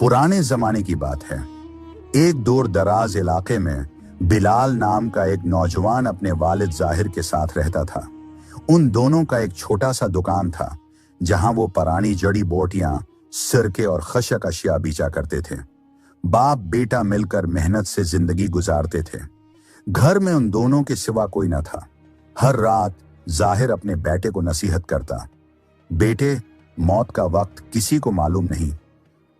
पुराने जमाने की बात है। एक दूर दराज इलाके में बिलाल नाम का एक नौजवान अपने वालिद जाहिर के साथ रहता था। उन दोनों का एक छोटा सा दुकान था जहां वो पुरानी जड़ी बूटियां, सिरके और खशक अशिया बेचा करते थे। बाप बेटा मिलकर मेहनत से जिंदगी गुजारते थे। घर में उन दोनों के सिवा कोई न था। हर रात जाहिर अपने बेटे को नसीहत करता, बेटे, मौत का वक्त किसी को मालूम नहीं।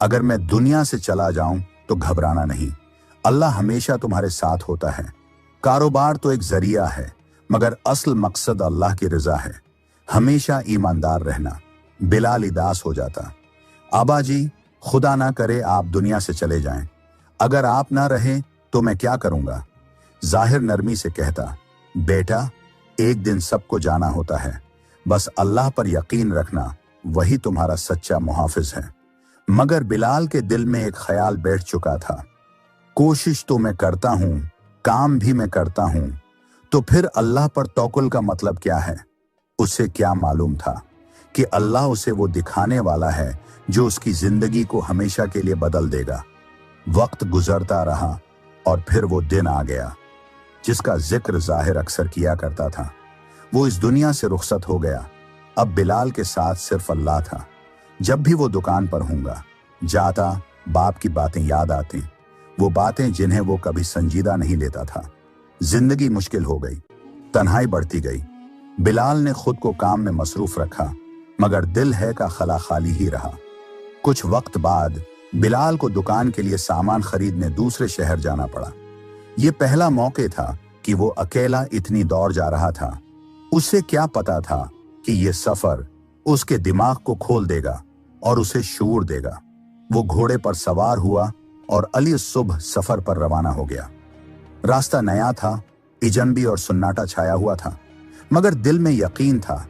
अगर मैं दुनिया से चला जाऊं तो घबराना नहीं, अल्लाह हमेशा तुम्हारे साथ होता है। कारोबार तो एक जरिया है, मगर असल मकसद अल्लाह की रजा है। हमेशा ईमानदार रहना। बिलाल उदास हो जाता, आबा जी, खुदा ना करे आप दुनिया से चले जाएं। अगर आप ना रहे तो मैं क्या करूंगा? जाहिर नरमी से कहता, बेटा, एक दिन सबको जाना होता है, बस अल्लाह पर यकीन रखना, वही तुम्हारा सच्चा मुहाफिज है। मगर बिलाल के दिल में एक ख्याल बैठ चुका था, कोशिश तो मैं करता हूं, काम भी मैं करता हूं, तो फिर अल्लाह पर तवक्कुल का मतलब क्या है? उसे क्या मालूम था कि अल्लाह उसे वो दिखाने वाला है जो उसकी जिंदगी को हमेशा के लिए बदल देगा। वक्त गुजरता रहा और फिर वो दिन आ गया जिसका जिक्र जाहिर अक्सर किया करता था। वो इस दुनिया से रुखसत हो गया। अब बिलाल के साथ सिर्फ अल्लाह था। जब भी वो दुकान पर होगा, जाता, बाप की बातें याद आती, वो बातें जिन्हें वो कभी संजीदा नहीं लेता था। जिंदगी मुश्किल हो गई, तन्हाई बढ़ती गई। बिलाल ने खुद को काम में मसरूफ रखा, मगर दिल है का खला खाली ही रहा। कुछ वक्त बाद बिलाल को दुकान के लिए सामान खरीदने दूसरे शहर जाना पड़ा। ये पहला मौके था कि वो अकेला इतनी दौड़ जा रहा था। उसे क्या पता था कि ये सफर उसके दिमाग को खोल देगा और उसे शूर देगा। वो घोड़े पर सवार हुआ और अली सुबह सफर पर रवाना हो गया। रास्ता नया था, इजनबी और सन्नाटा छाया हुआ था, मगर दिल में यकीन था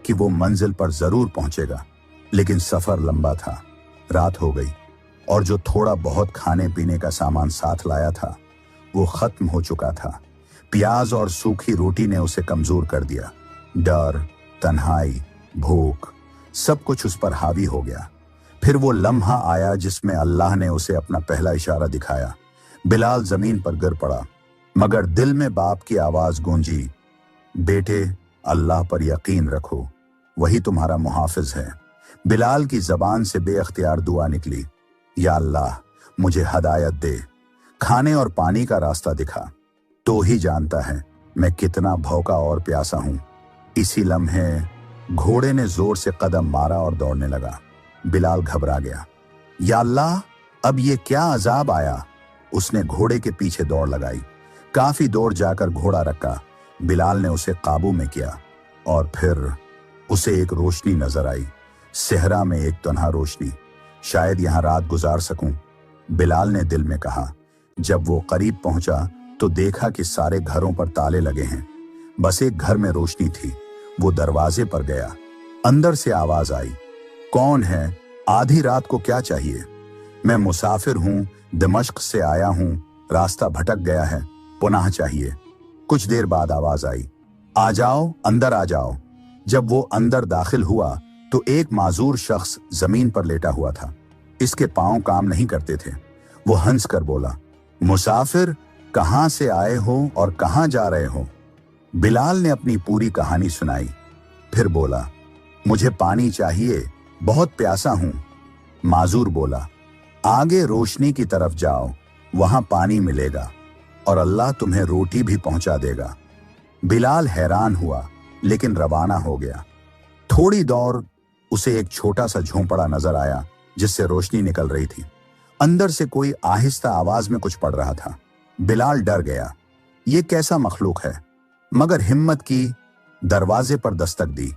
कि वो मंजिल पर जरूर पहुंचेगा। लेकिन सफर लंबा था। रात हो गई और जो थोड़ा बहुत खाने पीने का सामान साथ लाया था वो खत्म हो चुका था। प्याज और सूखी रोटी ने उसे कमजोर कर दिया। डर, तन्हाई, भूख, सब कुछ उस पर हावी हो गया। फिर वो लम्हा आया जिसमें अल्लाह ने उसे अपना पहला इशारा दिखाया। बिलाल जमीन पर गिर पड़ा, मगर दिल में बाप की आवाज गूंजी, बेटे, अल्लाह पर यकीन रखो, वही तुम्हारा मुहाफिज है। बिलाल की जबान से बेअख्तियार दुआ निकली, या अल्लाह, मुझे हदायत दे, खाने और पानी का रास्ता दिखा। तो ही जानता है मैं कितना भौंका और प्यासा हूं। इसी लम्हे घोड़े ने जोर से कदम मारा और दौड़ने लगा। बिलाल घबरा गया, या अल्लाह, अब ये क्या अजाब आया? उसने घोड़े के पीछे दौड़ लगाई। काफी दूर जाकर घोड़ा रखा। बिलाल ने उसे काबू में किया और फिर उसे एक रोशनी नजर आई। सेहरा में एक तन्हा रोशनी। शायद यहां रात गुजार सकूं, बिलाल ने दिल में कहा। जब वो करीब पहुंचा तो देखा कि सारे घरों पर ताले लगे हैं। बस एक घर में रोशनी थी। वो दरवाजे पर गया। अंदर से आवाज आई, कौन है? आधी रात को क्या चाहिए? मैं मुसाफिर हूं, दमिश्क से आया हूं, रास्ता भटक गया है, पुनः चाहिए। कुछ देर बाद आवाज आई, आ जाओ, अंदर आ जाओ। जब वो अंदर दाखिल हुआ तो एक माजूर शख्स जमीन पर लेटा हुआ था। इसके पांव काम नहीं करते थे। वो हंस कर बोला, मुसाफिर, कहां से आए हो और कहां जा रहे हो? बिलाल ने अपनी पूरी कहानी सुनाई। फिर बोला, मुझे पानी चाहिए, बहुत प्यासा हूं। माजूर बोला, आगे रोशनी की तरफ जाओ, वहां पानी मिलेगा और अल्लाह तुम्हें रोटी भी पहुंचा देगा। बिलाल हैरान हुआ, लेकिन रवाना हो गया। थोड़ी दौड़ उसे एक छोटा सा झोंपड़ा नजर आया जिससे रोशनी निकल रही थी। अंदर से कोई आहिस्ता आवाज में कुछ पढ़ रहा था। बिलाल डर गया, ये कैसा मखलूक है? मगर हिम्मत की, दरवाजे पर दस्तक दी।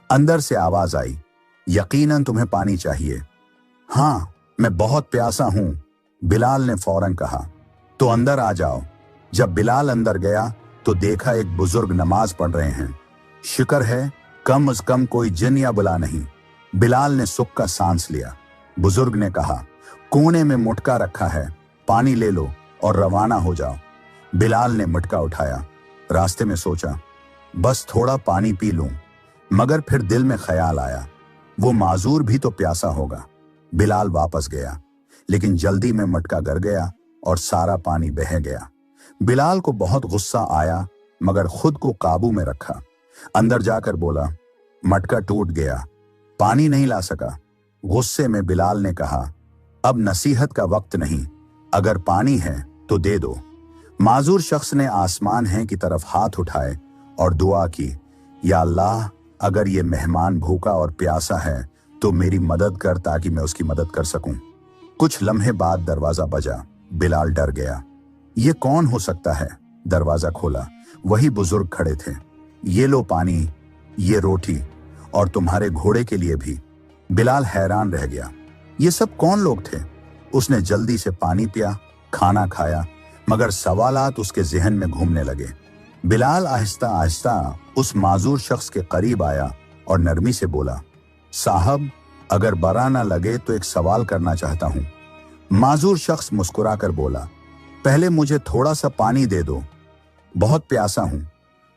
अंदर से आवाज आई, यकीनन तुम्हें पानी चाहिए। हाँ, मैं बहुत प्यासा हूं, बिलाल ने फौरन कहा। तो अंदर आ जाओ। जब बिलाल अंदर गया तो देखा एक बुजुर्ग नमाज पढ़ रहे हैं। शुक्र है कम से कम कोई जिन या बुला नहीं। बिलाल ने सुख का सांस लिया। बुजुर्ग ने कहा, कोने में मटका रखा है, पानी ले लो और रवाना हो जाओ। बिलाल ने मटका उठाया। रास्ते में सोचा, बस थोड़ा पानी पी लूं, मगर फिर दिल में ख्याल आया, वो माजूर भी तो प्यासा होगा। बिलाल वापस गया, लेकिन जल्दी में मटका गिर गया और सारा पानी बह गया। बिलाल को बहुत गुस्सा आया, मगर खुद को काबू में रखा। अंदर जाकर बोला, मटका टूट गया, पानी नहीं ला सका। गुस्से में बिलाल ने कहा, अब नसीहत का वक्त नहीं, अगर पानी है तो दे दो। माजूर शख्स ने आसमान है की तरफ हाथ उठाए और दुआ की, या अल्लाह, अगर ये मेहमान भूखा और प्यासा है तो मेरी मदद कर ताकि मैं उसकी मदद कर सकूं। कुछ लम्हे बाद दरवाजा बजा। बिलाल डर गया। ये कौन हो सकता है? दरवाजा खोला, वही बुजुर्ग खड़े थे। ये लो पानी, ये रोटी, और तुम्हारे घोड़े के लिए भी। बिलाल हैरान रह गया, ये सब कौन लोग थे? उसने जल्दी से पानी पिया, खाना खाया, मगर सवालात उसके जहन में घूमने लगे। बिलाल आहिस्ता आहिस्ता उस माजूर शख्स के करीब आया और नरमी से बोला, साहब, अगर बुरा ना लगे तो एक सवाल करना चाहता हूं। माजूर शख्स मुस्कुरा कर बोला, पहले मुझे थोड़ा सा पानी दे दो, बहुत प्यासा हूं।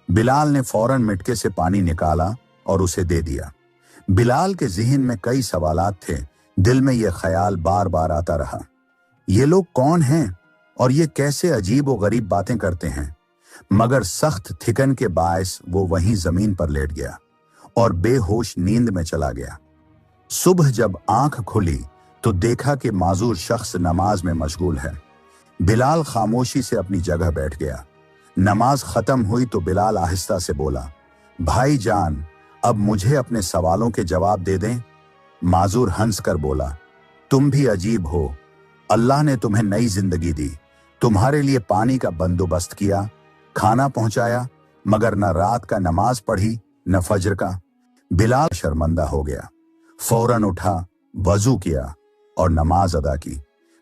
बिलाल ने फौरन मटके से पानी निकाला और उसे दे दिया। बिलाल के जहन में कई सवालात थे। दिल में यह ख्याल बार बार आता रहा, ये लोग कौन हैं और ये कैसे अजीब व गरीब बातें करते हैं। मगर सख्त थिकन के बायस वो वहीं जमीन पर लेट गया और बेहोश नींद में चला गया। सुबह जब आंख खुली तो देखा कि माजूर शख्स नमाज में मशगूल है। बिलाल खामोशी से अपनी जगह बैठ गया। नमाज खत्म हुई तो बिलाल आहिस्ता से बोला, भाई जान, अब मुझे अपने सवालों के जवाब दे दें। माजूर हंस कर बोला, तुम भी अजीब हो, अल्लाह ने तुम्हें नई जिंदगी दी, तुम्हारे लिए पानी का बंदोबस्त किया, खाना पहुंचाया, मगर न रात का नमाज पढ़ी न फजर का। बिलाल शर्मिंदा हो गया, फौरन उठा, वजू किया और नमाज अदा की।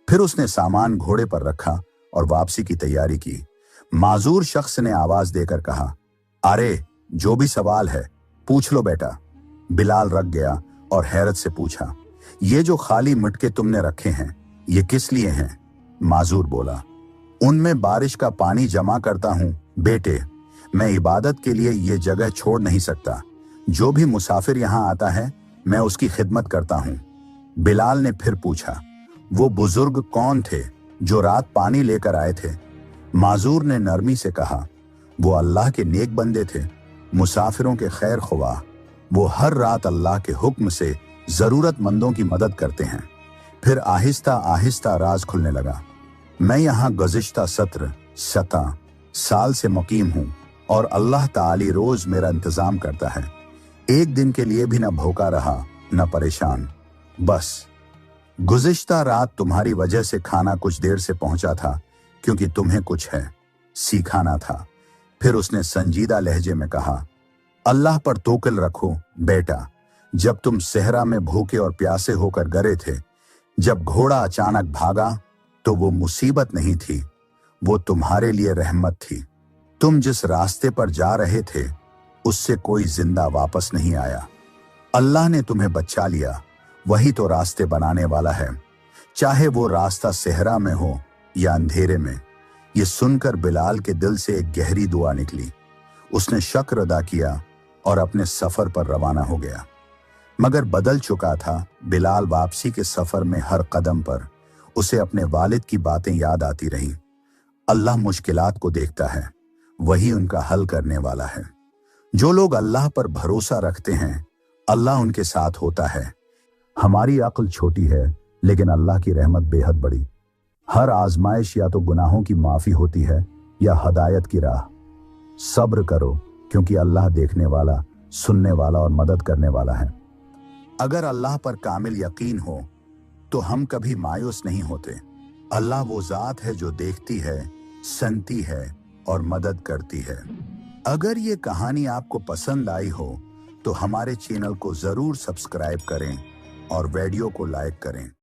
फिर उसने सामान घोड़े पर रखा और वापसी की तैयारी की। माजूर शख्स ने आवाज देकर कहा, अरे, जो भी सवाल है पूछ लो बेटा। बिलाल रख गया और हैरत से पूछा, ये जो खाली मटके तुमने रखे हैं, ये किस लिए हैं? माजूर बोला, उनमें बारिश का पानी जमा करता हूं बेटे, मैं इबादत के लिए ये जगह छोड़ नहीं सकता। जो भी मुसाफिर यहां आता है मैं उसकी खिदमत करता हूं। बिलाल ने फिर पूछा, वो बुजुर्ग कौन थे जो रात पानी लेकर आए थे? माजूर ने नरमी से कहा, वो अल्लाह के नेक बंदे थे, मुसाफिरों के खैर ख्वाह। वो हर रात अल्लाह के हुक्म से जरूरतमंदों की मदद करते हैं। फिर आहिस्ता आहिस्ता राज खुलने लगा। मैं यहाँ गुज़िश्ता 17 साल से मुकीम हूँ और अल्लाह ताली रोज मेरा इंतजाम करता है। एक दिन के लिए भी न भूखा रहा न परेशान। बस गुज़िश्ता रात तुम्हारी वजह से खाना कुछ देर से पहुंचा था, क्योंकि तुम्हें कुछ है सीखाना था। फिर उसने संजीदा लहजे में कहा, अल्लाह पर तोकल रखो बेटा, जब तुम सहरा में भूखे और प्यासे होकर गए थे, जब घोड़ा अचानक भागा तो वो मुसीबत नहीं थी, वो तुम्हारे लिए रहमत थी। तुम जिस रास्ते पर जा रहे थे उससे कोई जिंदा वापस नहीं आया। अल्लाह ने तुम्हें बचा लिया, वही तो रास्ते बनाने वाला है, चाहे वो रास्ता सहरा में हो या अंधेरे में। ये सुनकर बिलाल के दिल से एक गहरी दुआ निकली। उसने शुक्र अदा किया और अपने सफर पर रवाना हो गया। मगर बदल चुका था। बिलाल वापसी के सफर में हर कदम पर उसे अपने वालिद की बातें याद आती रहीं। अल्लाह मुश्किलात को देखता है, वही उनका हल करने वाला है। जो लोग अल्लाह पर भरोसा रखते हैं, अल्लाह उनके साथ होता है। हमारी अक्ल छोटी है, लेकिन अल्लाह की रहमत बेहद बड़ी। हर आजमाइश या तो गुनाहों की माफी होती है या हदायत की राह। सब्र करो, क्योंकि अल्लाह देखने वाला, सुनने वाला और मदद करने वाला है। अगर अल्लाह पर कामिल यकीन हो तो हम कभी मायूस नहीं होते। अल्लाह वो जात है जो देखती है, सुनती है और मदद करती है। अगर ये कहानी आपको पसंद आई हो तो हमारे चैनल को जरूर सब्सक्राइब करें और वीडियो को लाइक करें।